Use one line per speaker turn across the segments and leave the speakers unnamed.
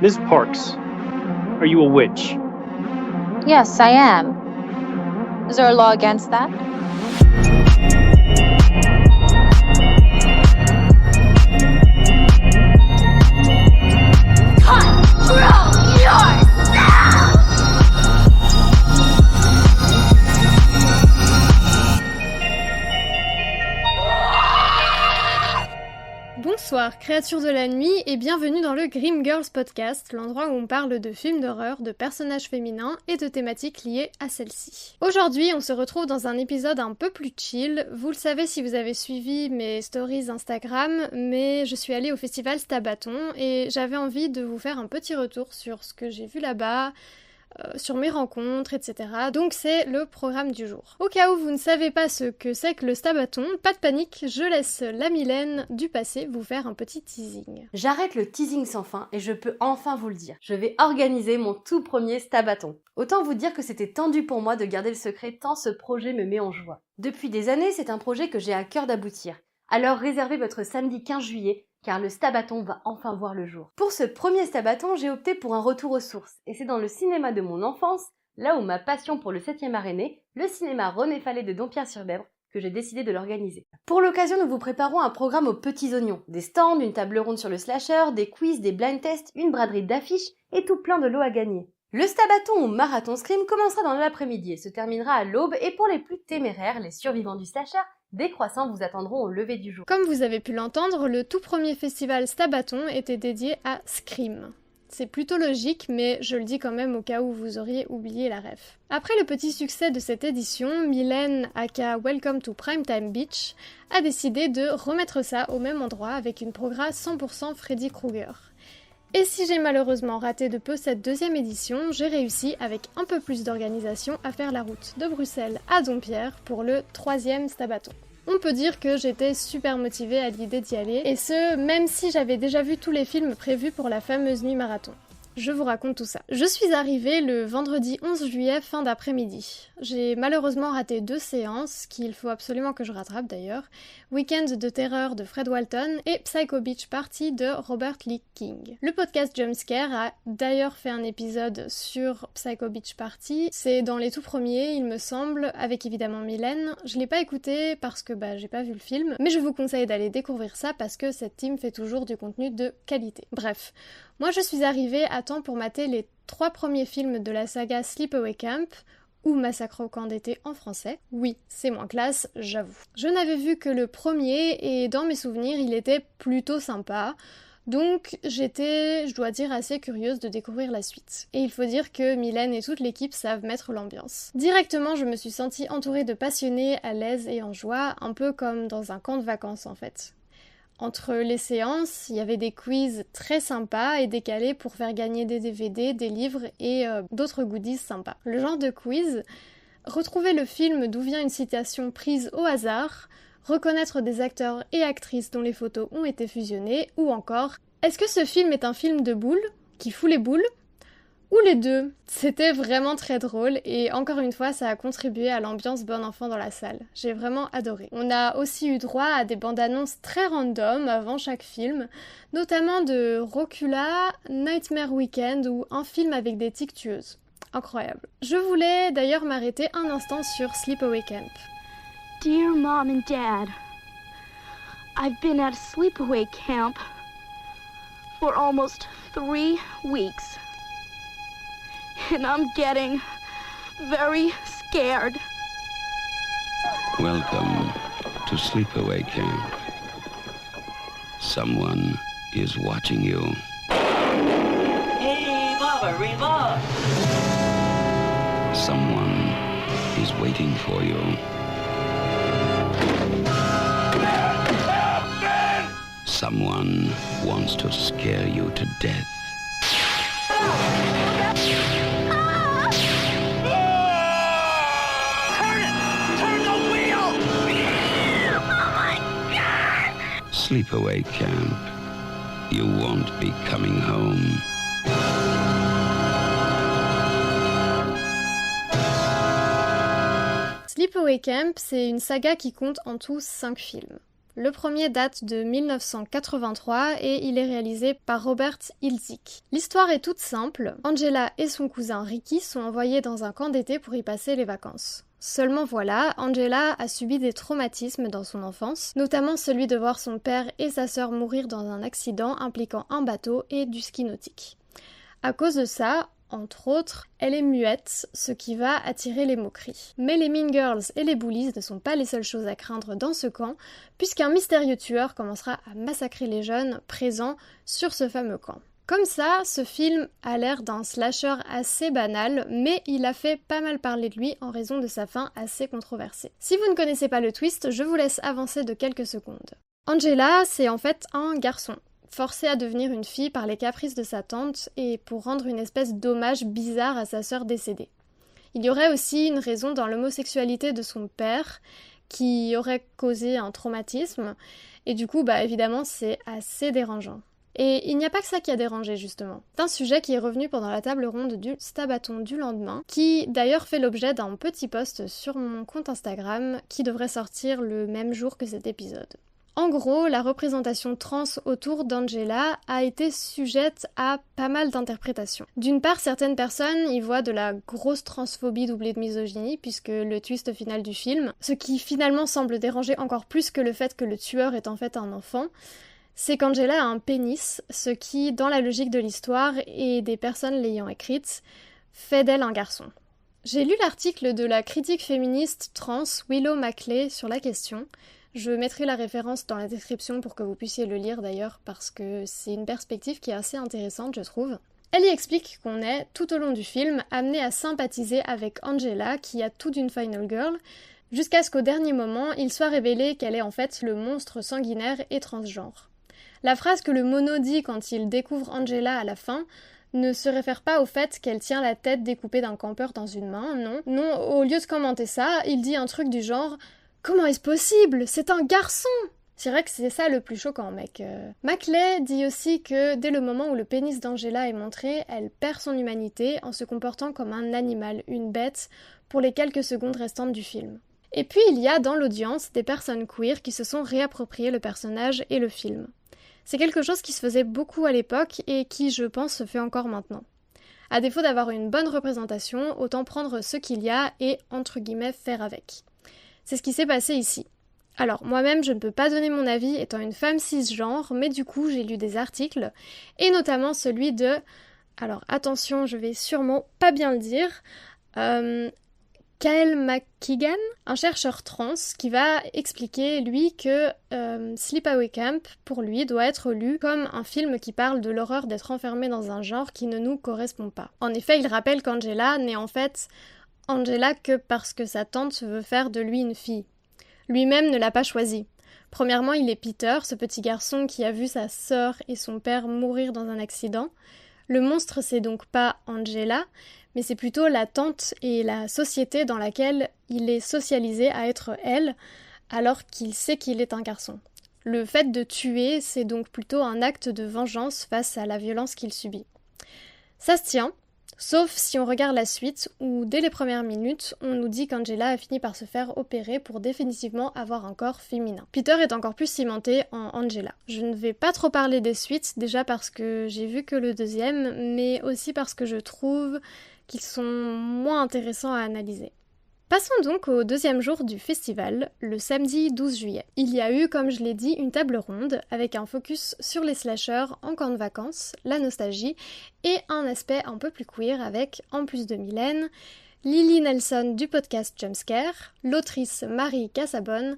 Miss Parks, are you a witch?
Yes, I am. Is there a law against that?
Control yourself!
Bonsoir, créatures de la nuit, et bienvenue dans le Grim Girls Podcast, l'endroit où on parle de films d'horreur, de personnages féminins et de thématiques liées à celles-ci. Aujourd'hui, on se retrouve dans un épisode un peu plus chill. Vous le savez si vous avez suivi mes stories Instagram, mais je suis allée au festival Stabaton et j'avais envie de vous faire un petit retour sur ce que j'ai vu là-bas, sur mes rencontres, etc. Donc c'est le programme du jour. Au cas où vous ne savez pas ce que c'est que le Stabaton, pas de panique, je laisse la Mylène du passé vous faire un petit teasing.
J'arrête le teasing sans fin et je peux enfin vous le dire. Je vais organiser mon tout premier Stabaton. Autant vous dire que c'était tendu pour moi de garder le secret tant ce projet me met en joie. Depuis des années, c'est un projet que j'ai à cœur d'aboutir. Alors réservez votre samedi 15 juillet, car le Stabaton va enfin voir le jour. Pour ce premier Stabaton, j'ai opté pour un retour aux sources, et c'est dans le cinéma de mon enfance, là où ma passion pour le 7e art est née, le cinéma René Fallet de Dompierre-sur-Bèbre, que j'ai décidé de l'organiser. Pour l'occasion, nous vous préparons un programme aux petits oignons, des stands, une table ronde sur le slasher, des quiz, des blind tests, une braderie d'affiches, et tout plein de lots à gagner. Le Stabaton ou Marathon Scream commencera dans l'après-midi et se terminera à l'aube, et pour les plus téméraires, les survivants du slasher, des croissants vous attendront au lever du jour.
Comme vous avez pu l'entendre, le tout premier festival Stabaton était dédié à Scream. C'est plutôt logique, mais je le dis quand même au cas où vous auriez oublié la ref. Après le petit succès de cette édition, Mylène, aka Welcome to Primetime Beach, a décidé de remettre ça au même endroit avec une progra 100% Freddy Krueger. Et si j'ai malheureusement raté de peu cette deuxième édition, j'ai réussi, avec un peu plus d'organisation, à faire la route de Bruxelles à Dompierre pour le 3e Stabaton. On peut dire que j'étais super motivée à l'idée d'y aller, et ce, même si j'avais déjà vu tous les films prévus pour la fameuse nuit marathon. Je vous raconte tout ça. Je suis arrivée le vendredi 11 juillet fin d'après-midi. J'ai malheureusement raté 2 séances, qu'il faut absolument que je rattrape d'ailleurs. Weekend de terreur de Fred Walton et Psycho Beach Party de Robert Lee King. Le podcast Jumpscare a d'ailleurs fait un épisode sur Psycho Beach Party. C'est dans les tout premiers, il me semble, avec évidemment Mylène. Je l'ai pas écouté parce que j'ai pas vu le film, mais je vous conseille d'aller découvrir ça parce que cette team fait toujours du contenu de qualité. Bref. Moi, je suis arrivée à temps pour mater les 3 premiers films de la saga Sleepaway Camp, ou Massacre au camp d'été en français. Oui, c'est moins classe, j'avoue. Je n'avais vu que le premier, et dans mes souvenirs, il était plutôt sympa, donc j'étais, je dois dire, assez curieuse de découvrir la suite. Et il faut dire que Mylène et toute l'équipe savent mettre l'ambiance. Directement, je me suis sentie entourée de passionnés, à l'aise et en joie, un peu comme dans un camp de vacances en fait. Entre les séances, il y avait des quiz très sympas et décalés pour faire gagner des DVD, des livres et d'autres goodies sympas. Le genre de quiz, retrouver le film d'où vient une citation prise au hasard, reconnaître des acteurs et actrices dont les photos ont été fusionnées, ou encore, est-ce que ce film est un film de boules, qui fout les boules ? Ou les deux. C'était vraiment très drôle et encore une fois ça a contribué à l'ambiance bon enfant dans la salle. J'ai vraiment adoré. On a aussi eu droit à des bandes annonces très random avant chaque film, notamment de Rocula, Nightmare Weekend ou un film avec des tiques tueuses. Incroyable. Je voulais d'ailleurs m'arrêter un instant sur Sleepaway Camp.
Dear Mom and Dad, I've been at Sleepaway Camp for almost 3 weeks. And I'm getting very scared.
Welcome to Sleepaway Camp. Someone is watching you.
Hey, Baba, Reba!
Someone is waiting for you. Someone wants to scare you to death. Sleepaway Camp. You won't be coming home.
Sleepaway Camp, c'est une saga qui compte en tout 5 films. Le premier date de 1983 et il est réalisé par Robert Hiltzik. L'histoire est toute simple. Angela et son cousin Ricky sont envoyés dans un camp d'été pour y passer les vacances. Seulement voilà, Angela a subi des traumatismes dans son enfance, notamment celui de voir son père et sa sœur mourir dans un accident impliquant un bateau et du ski nautique. À cause de ça, entre autres, elle est muette, ce qui va attirer les moqueries. Mais les Mean Girls et les bullies ne sont pas les seules choses à craindre dans ce camp, puisqu'un mystérieux tueur commencera à massacrer les jeunes présents sur ce fameux camp. Comme ça, ce film a l'air d'un slasher assez banal, mais il a fait pas mal parler de lui en raison de sa fin assez controversée. Si vous ne connaissez pas le twist, je vous laisse avancer de quelques secondes. Angela, c'est en fait un garçon, forcé à devenir une fille par les caprices de sa tante et pour rendre une espèce d'hommage bizarre à sa sœur décédée. Il y aurait aussi une raison dans l'homosexualité de son père, qui aurait causé un traumatisme, et du coup, évidemment, c'est assez dérangeant. Et il n'y a pas que ça qui a dérangé, justement. C'est un sujet qui est revenu pendant la table ronde du Stabaton du lendemain, qui d'ailleurs fait l'objet d'un petit post sur mon compte Instagram, qui devrait sortir le même jour que cet épisode. En gros, la représentation trans autour d'Angela a été sujette à pas mal d'interprétations. D'une part, certaines personnes y voient de la grosse transphobie doublée de misogynie, puisque le twist final du film, ce qui finalement semble déranger encore plus que le fait que le tueur est en fait un enfant, c'est qu'Angela a un pénis, ce qui, dans la logique de l'histoire et des personnes l'ayant écrite, fait d'elle un garçon. J'ai lu l'article de la critique féministe trans Willow Maclay sur la question. Je mettrai la référence dans la description pour que vous puissiez le lire d'ailleurs, parce que c'est une perspective qui est assez intéressante, je trouve. Elle y explique qu'on est, tout au long du film, amené à sympathiser avec Angela, qui a tout d'une final girl, jusqu'à ce qu'au dernier moment, il soit révélé qu'elle est en fait le monstre sanguinaire et transgenre. La phrase que le mono dit quand il découvre Angela à la fin ne se réfère pas au fait qu'elle tient la tête découpée d'un campeur dans une main, non. Non, au lieu de commenter ça, il dit un truc du genre « Comment est-ce possible? C'est un garçon !» C'est vrai que c'est ça le plus choquant, mec. Maclay dit aussi que dès le moment où le pénis d'Angela est montré, elle perd son humanité en se comportant comme un animal, une bête, pour les quelques secondes restantes du film. Et puis il y a dans l'audience des personnes queer qui se sont réappropriées le personnage et le film. C'est quelque chose qui se faisait beaucoup à l'époque et qui, je pense, se fait encore maintenant. À défaut d'avoir une bonne représentation, autant prendre ce qu'il y a et, entre guillemets, faire avec. C'est ce qui s'est passé ici. Alors, moi-même, je ne peux pas donner mon avis étant une femme cisgenre, mais du coup, j'ai lu des articles, et notamment celui de... Alors, attention, je vais sûrement pas bien le dire... Kyle McKeegan, un chercheur trans qui va expliquer, lui, que Sleepaway Camp, pour lui, doit être lu comme un film qui parle de l'horreur d'être enfermé dans un genre qui ne nous correspond pas. En effet, il rappelle qu'Angela n'est en fait Angela que parce que sa tante veut faire de lui une fille. Lui-même ne l'a pas choisi. Premièrement, il est Peter, ce petit garçon qui a vu sa sœur et son père mourir dans un accident. Le monstre, c'est donc pas Angela, mais c'est plutôt la tante et la société dans laquelle il est socialisé à être elle, alors qu'il sait qu'il est un garçon. Le fait de tuer, c'est donc plutôt un acte de vengeance face à la violence qu'il subit. Ça se tient, sauf si on regarde la suite, où dès les premières minutes, on nous dit qu'Angela a fini par se faire opérer pour définitivement avoir un corps féminin. Peter est encore plus cimenté en Angela. Je ne vais pas trop parler des suites, déjà parce que j'ai vu que le deuxième, mais aussi parce que je trouve qu'ils sont moins intéressants à analyser. Passons donc au deuxième jour du festival, le samedi 12 juillet. Il y a eu, comme je l'ai dit, une table ronde avec un focus sur les slashers en camp de vacances, la nostalgie et un aspect un peu plus queer avec, en plus de Mylène, Lily Nelson du podcast Jumpscare, l'autrice Marie Casabonne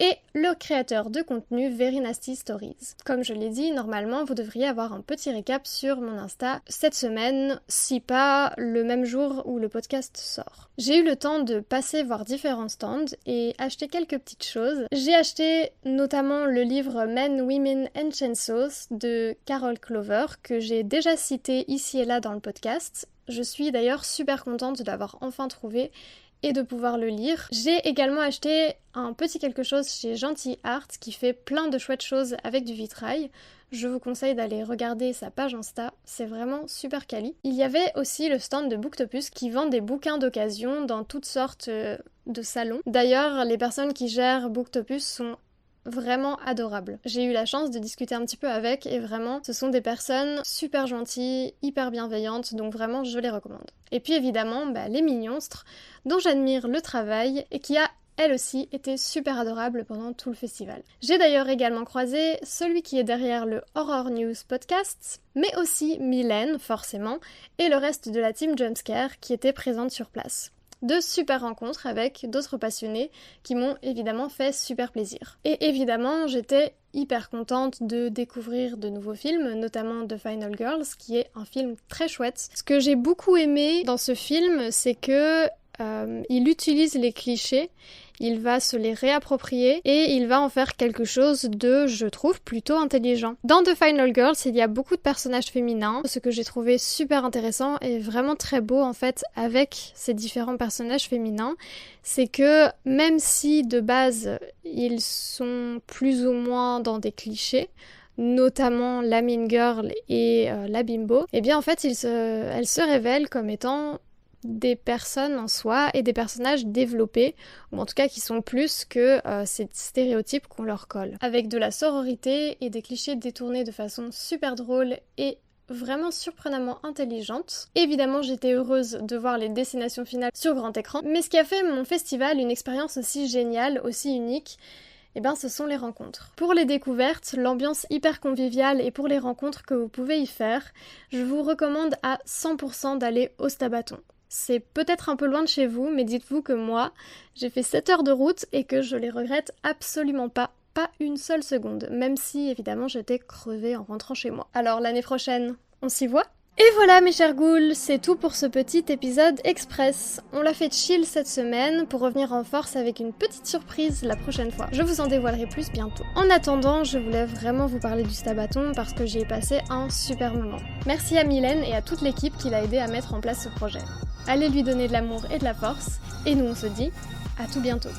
et le créateur de contenu Very Nasty Stories. Comme je l'ai dit, normalement, vous devriez avoir un petit récap sur mon Insta cette semaine, si pas le même jour où le podcast sort. J'ai eu le temps de passer voir différents stands et acheter quelques petites choses. J'ai acheté notamment le livre Men, Women and Chainsaws de Carol Clover, que j'ai déjà cité ici et là dans le podcast. Je suis d'ailleurs super contente de l'avoir enfin trouvé et de pouvoir le lire. J'ai également acheté un petit quelque chose chez Gentil Art qui fait plein de chouettes choses avec du vitrail. Je vous conseille d'aller regarder sa page Insta, c'est vraiment super quali. Il y avait aussi le stand de Booktopus qui vend des bouquins d'occasion dans toutes sortes de salons. D'ailleurs, les personnes qui gèrent Booktopus sont vraiment adorables. J'ai eu la chance de discuter un petit peu avec et vraiment, ce sont des personnes super gentilles, hyper bienveillantes, donc vraiment, je les recommande. Et puis évidemment, les Mignonstres, dont j'admire le travail et qui a elle aussi était super adorable pendant tout le festival. J'ai d'ailleurs également croisé celui qui est derrière le Horror News Podcast, mais aussi Mylène, forcément, et le reste de la team Jumpscare qui était présente sur place. De super rencontres avec d'autres passionnés qui m'ont évidemment fait super plaisir. Et évidemment, j'étais hyper contente de découvrir de nouveaux films, notamment The Final Girls, qui est un film très chouette. Ce que j'ai beaucoup aimé dans ce film, c'est que il utilise les clichés, il va se les réapproprier et il va en faire quelque chose de, je trouve, plutôt intelligent. Dans The Final Girls, il y a beaucoup de personnages féminins, ce que j'ai trouvé super intéressant et vraiment très beau en fait avec ces différents personnages féminins, c'est que même si de base ils sont plus ou moins dans des clichés, notamment la mean girl et la bimbo, et bien en fait elles se révèlent comme étant des personnes en soi et des personnages développés, ou en tout cas qui sont plus que ces stéréotypes qu'on leur colle. Avec de la sororité et des clichés détournés de façon super drôle et vraiment surprenamment intelligente. Évidemment, j'étais heureuse de voir les destinations finales sur grand écran, mais ce qui a fait mon festival une expérience aussi géniale, aussi unique, ce sont les rencontres. Pour les découvertes, l'ambiance hyper conviviale et pour les rencontres que vous pouvez y faire, je vous recommande à 100% d'aller au Stabaton. C'est peut-être un peu loin de chez vous, mais dites-vous que moi, j'ai fait 7 heures de route et que je les regrette absolument pas une seule seconde, même si évidemment j'étais crevée en rentrant chez moi. Alors l'année prochaine, on s'y voit ? Et voilà mes chers ghouls, c'est tout pour ce petit épisode express. On l'a fait chill cette semaine pour revenir en force avec une petite surprise la prochaine fois. Je vous en dévoilerai plus bientôt. En attendant, je voulais vraiment vous parler du Stabaton parce que j'y ai passé un super moment. Merci à Mylène et à toute l'équipe qui l'a aidé à mettre en place ce projet. Allez lui donner de l'amour et de la force, et nous on se dit à tout bientôt.